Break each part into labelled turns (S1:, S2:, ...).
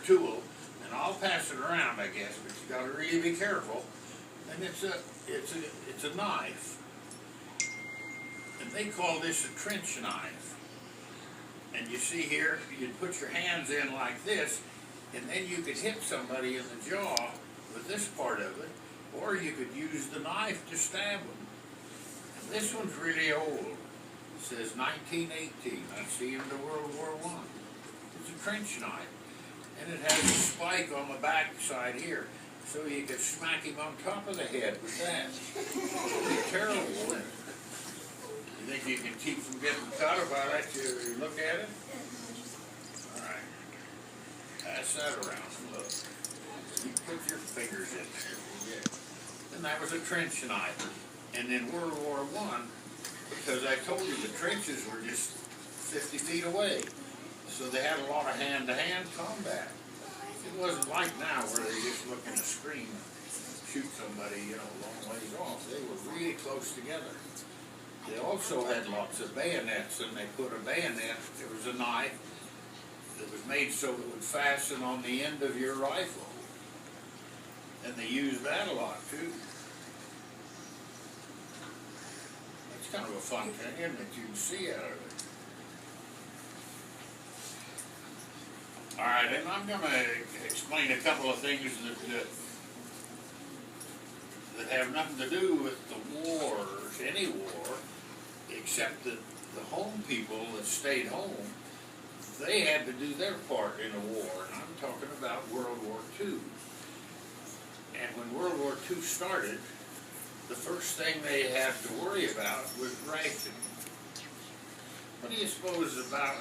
S1: tool, and I'll pass it around, I guess, but you gotta really be careful. And it's a knife. And they call this a trench knife. And you see here, you'd put your hands in like this, and then you could hit somebody in the jaw with this part of it, or you could use the knife to stab them. And this one's really old. It says 1918. That's the end of World War I. It's a trench knife. And it has a spike on the back side here, so you could smack him on top of the head with that. It'd be terrible, wouldn't it? You think you can keep from getting cut if I let you look at it? All right. Pass that around and look. You put your fingers in there. Yeah. And that was a trench knife. And in World War I, because I told you the trenches were just 50 feet away, so they had a lot of hand-to-hand combat. It wasn't like now where they just look in a screen and shoot somebody, you know, a long ways off. They were really close together. They also had lots of bayonets, and they put a bayonet, it was a knife that was made so it would fasten on the end of your rifle. And they used that a lot too. That's kind of a fun thing, isn't it? You can see out of it. All right, and I'm going to explain a couple of things that have nothing to do with the wars, any war, except that the home people that stayed home, they had to do their part in a war, and I'm talking about World War II. And when World War II started, the first thing they had to worry about was rationing. What do you suppose about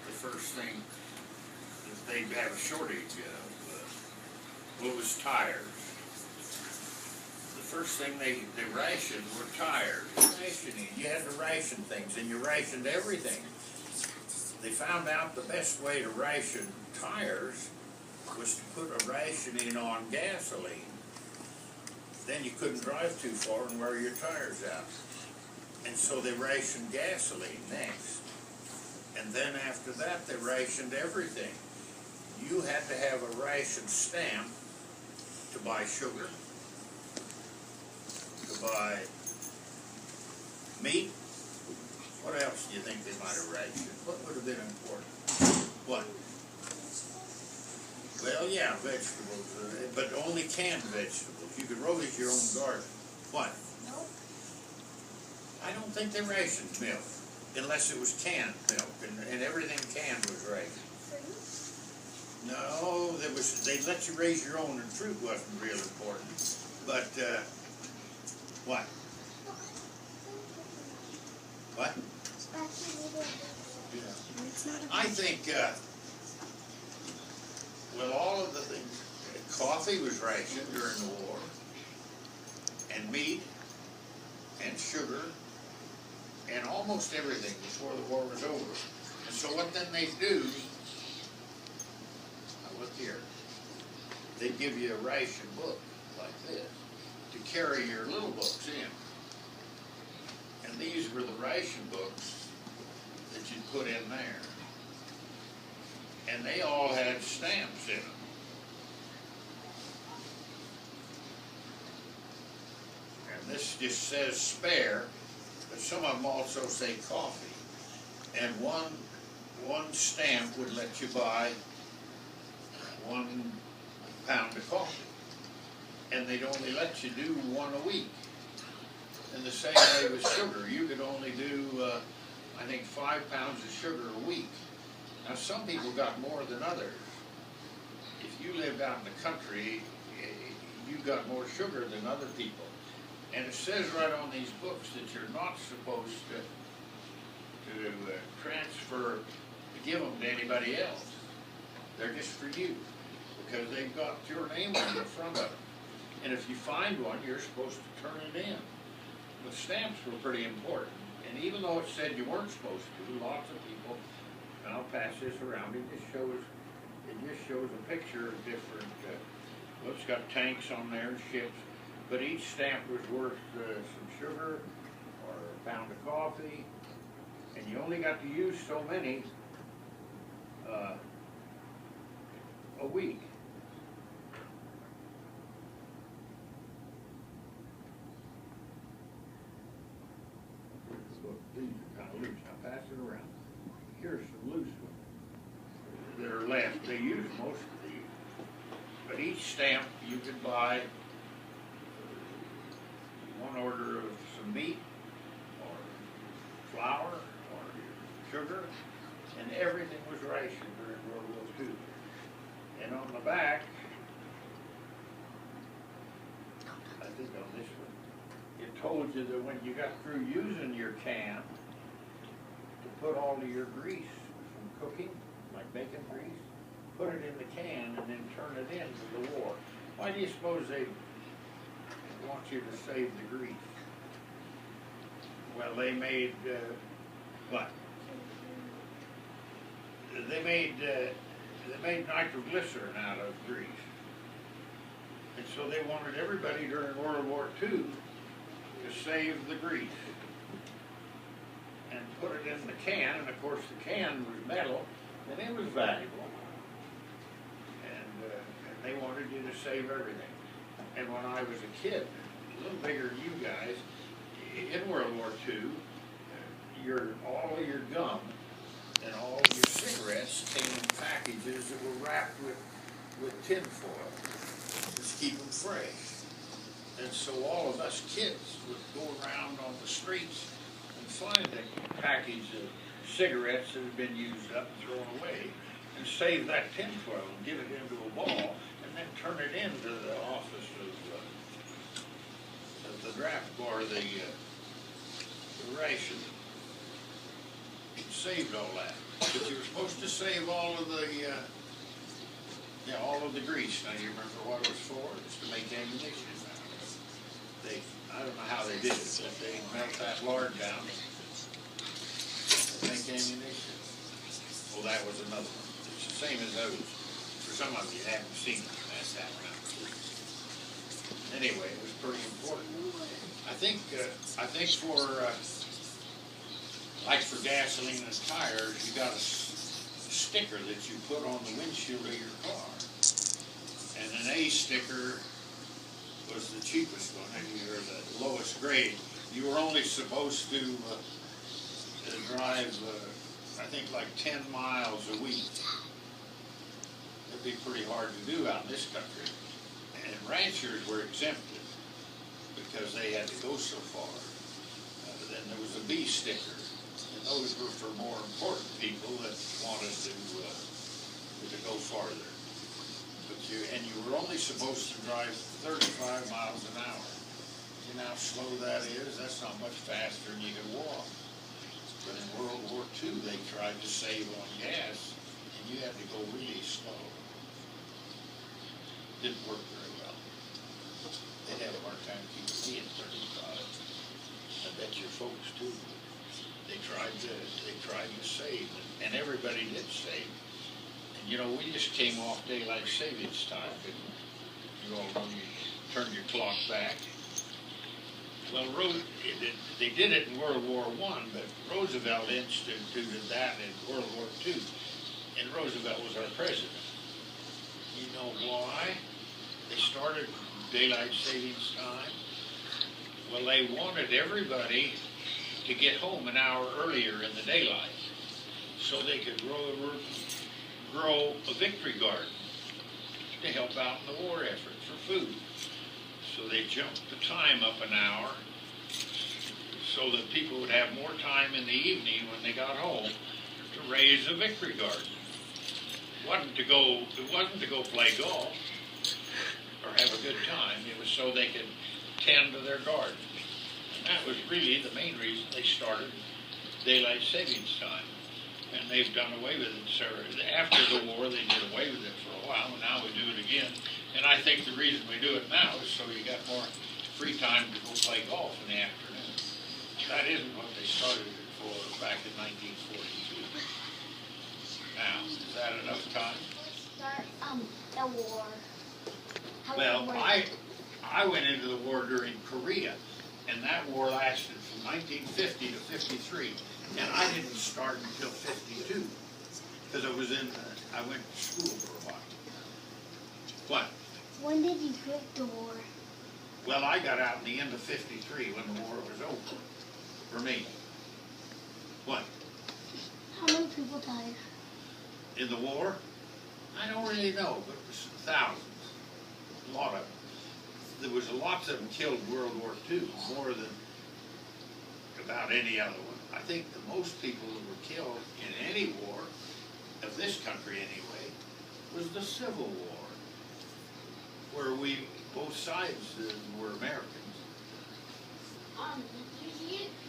S1: the first thing that they'd have a shortage of? Well, it was tires. The first thing they rationed were tires. Rationing. You had to ration things, and you rationed everything. They found out the best way to ration tires was to put a rationing on gasoline. Then you couldn't drive too far and wear your tires out. And so they rationed gasoline next. And then after that, they rationed everything. You had to have a ration stamp to buy sugar, to buy meat. What else do you think they might have rationed? What would have been important? What? Well, yeah, vegetables, but only canned vegetables. You could roast your own garden. What? Nope. I don't think they rationed milk, unless it was canned milk, and everything canned was rationed. Fruit? No, they let you raise your own, and fruit wasn't real important. But, what? What? Yeah. I think, well, all of the things, coffee was rationed during the war, and meat, and sugar, and almost everything before the war was over. And so what then they do, now look here, they give you a ration book like this to carry your little books in. And these were the ration books that you'd put in there. And they all had stamps in them. And this just says spare, but some of them also say coffee. And one stamp would let you buy 1 pound of coffee. And they'd only let you do one a week. And the same way with sugar, you could only do, I think, 5 pounds of sugar a week. Now, some people got more than others. If you lived out in the country, you got more sugar than other people. And it says right on these books that you're not supposed to transfer, to give them to anybody else. They're just for you, because they've got your name on the front of them. And if you find one, you're supposed to turn it in. The stamps were pretty important, and even though it said you weren't supposed to, lots of people, and I'll pass this around, it just shows a picture of different, well, it's got tanks on there, ships, but each stamp was worth some sugar or a pound of coffee, and you only got to use so many. a week. Look, these are kind of loose. Now pass it around. Here's some loose ones that are left. They use most of these. But each stamp you could buy one order of some meat or flour or sugar, and everything was rationed during World War II. And on the back, I think on this one, it told you that when you got through using your can, to put all of your grease from cooking, like bacon grease, put it in the can and then turn it into the war. Why do you suppose they want you to save the grease? Well, they made what? They made nitroglycerin out of grease, and so they wanted everybody during World War II to save the grease and put it in the can. And of course, the can was metal, and it was valuable. And they wanted you to save everything. And when I was a kid, a little bigger than you guys, in World War II, all of your gum and all of your cigarettes came in packages that were wrapped with tin foil to keep them fresh. And so all of us kids would go around on the streets and find a package of cigarettes that had been used up and thrown away, and save that tin foil and get it into a ball, and then turn it into the office of the draft or the ration. It saved all that, but you were supposed to save all of the grease. Now you remember what it was for? It's to make ammunition. I don't know how they did it, but they melt that lard down and make ammunition. Well, that was another one. It's the same as those. For some of you haven't seen it, that's that one. Anyway, it was pretty important. I think for like for gasoline and tires, you got a sticker that you put on the windshield of your car, and an A sticker was the cheapest one, and you were the lowest grade. You were only supposed to drive, I think, like 10 miles a week. It'd be pretty hard to do out in this country. And ranchers were exempted because they had to go so far. Then there was a B sticker, and those were for more important people that wanted to go farther. And you were only supposed to drive 35 miles an hour. You know how slow that is? That's not much faster than you could walk. But in World War II, they tried to save on gas, and you had to go really slow. Didn't work very well. They'd have a hard time keeping me at 35. I bet your folks too. They tried to save, and everybody did save. And you know, we just came off daylight savings time, didn't we? You all know, you turned your clock back. Well, they did it in World War I, but Roosevelt instituted that in World War II, and Roosevelt was our president. You know why they started daylight savings time? Well, they wanted everybody to get home an hour earlier in the daylight so they could grow a victory garden to help out in the war effort for food. So they jumped the time up an hour so that people would have more time in the evening when they got home to raise a victory garden. It wasn't to go play golf or have a good time. It was so they could tend to their garden. And that was really the main reason they started daylight savings time. And they've done away with it. So after the war, they did away with it for a while, and now we do it again. And I think the reason we do it now is so you got more free time to go play golf in the afternoon. That isn't what they started it for back in 1942. Now, is that enough time?
S2: Start the war.
S1: Well, I went into the war during Korea, and that war lasted from 1950 to 53. And I didn't start until 52, because I went to school for a while.
S2: When did you quit the war?
S1: Well, I got out in the end of '53 when the war was over. For me. What?
S2: How many people died?
S1: In the war? I don't really know, but it was thousands. A lot of them. There was lots of them killed in World War II, more than about any other one. I think the most people who were killed in any war, of this country anyway, was the Civil War, where both sides were Americans.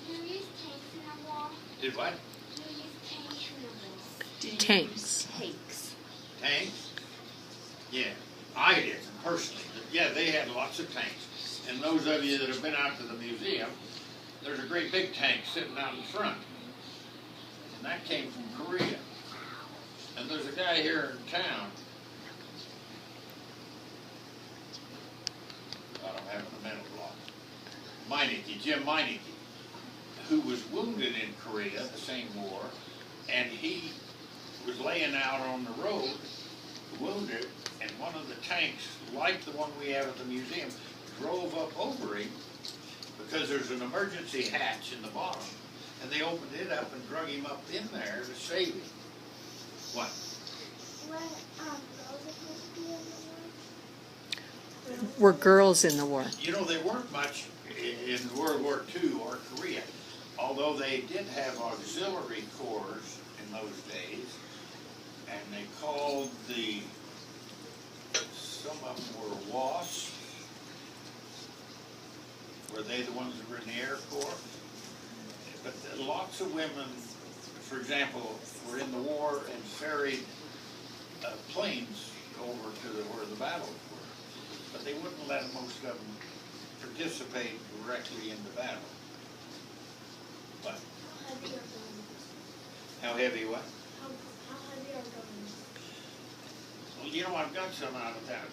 S2: You use tanks in a war?
S1: Did what?
S2: You use tanks in a war?
S3: Tanks.
S1: Tanks? Yeah, I didn't personally, but yeah, they had lots of tanks. And those of you that have been out to the museum, there's a great big tank sitting out in front. And that came from Korea. And there's a guy here in town, I'm having a mental block, Jim Meineke, who was wounded in Korea, the same war, and he was laying out on the road, wounded, and one of the tanks, like the one we have at the museum, drove up over him because there's an emergency hatch in the bottom, and they opened it up and drug him up in there to save him. What?
S2: When girls are supposed to be in the war?
S3: Were girls in the war?
S1: You know, they weren't much in World War II or Korea, although they did have auxiliary corps in those days, and they called some of them were WASPs. Were they the ones that were in the Air Corps? But lots of women, for example, were in the war and ferried planes over to where the battles were. But they wouldn't let most of them participate directly in the battle. But
S2: How heavy are guns?
S1: how heavy what?
S2: How heavy are guns?
S1: Well, you know, I've got some out of that.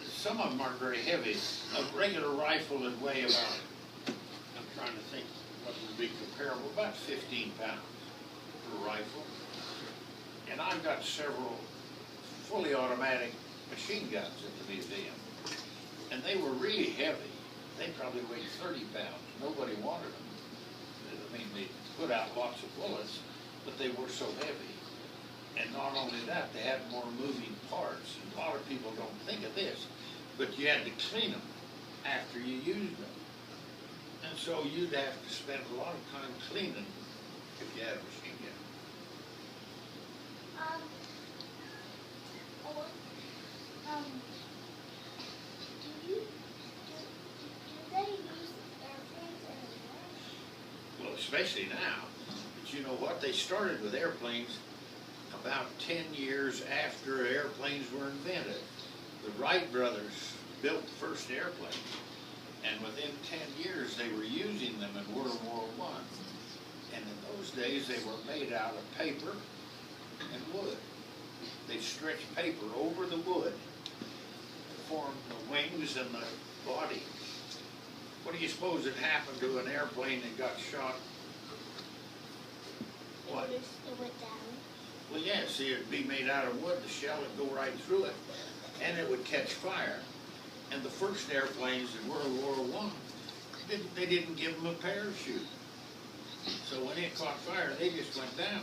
S1: Some of them aren't very heavy. A regular rifle would weigh about, I'm trying to think what would be comparable, about 15 pounds per rifle. And I've got several fully automatic machine guns at the museum. And they were really heavy. They probably weighed 30 pounds. Nobody wanted them. I mean, they put out lots of bullets, but they were so heavy. And not only that, they had more moving parts. And a lot of people don't think of this, but you had to clean them after you used them. And so you'd have to spend a lot of time cleaning if you had a machine gun.
S2: Do they use airplanes in the war?
S1: Well, especially now. But you know what? They started with airplanes about 10 years after airplanes were invented. The Wright brothers built the first airplane, and within 10 years they were using them in World War I. And in those days they were made out of paper and wood. They stretched paper over the wood to form the wings and the body. What do you suppose had happened to an airplane that got shot? What?
S2: It went down.
S1: Well, yeah, see, it'd be made out of wood, the shell would go right through it, and it would catch fire. And the first airplanes in World War I, they didn't give them a parachute. So when it caught fire, they just went down.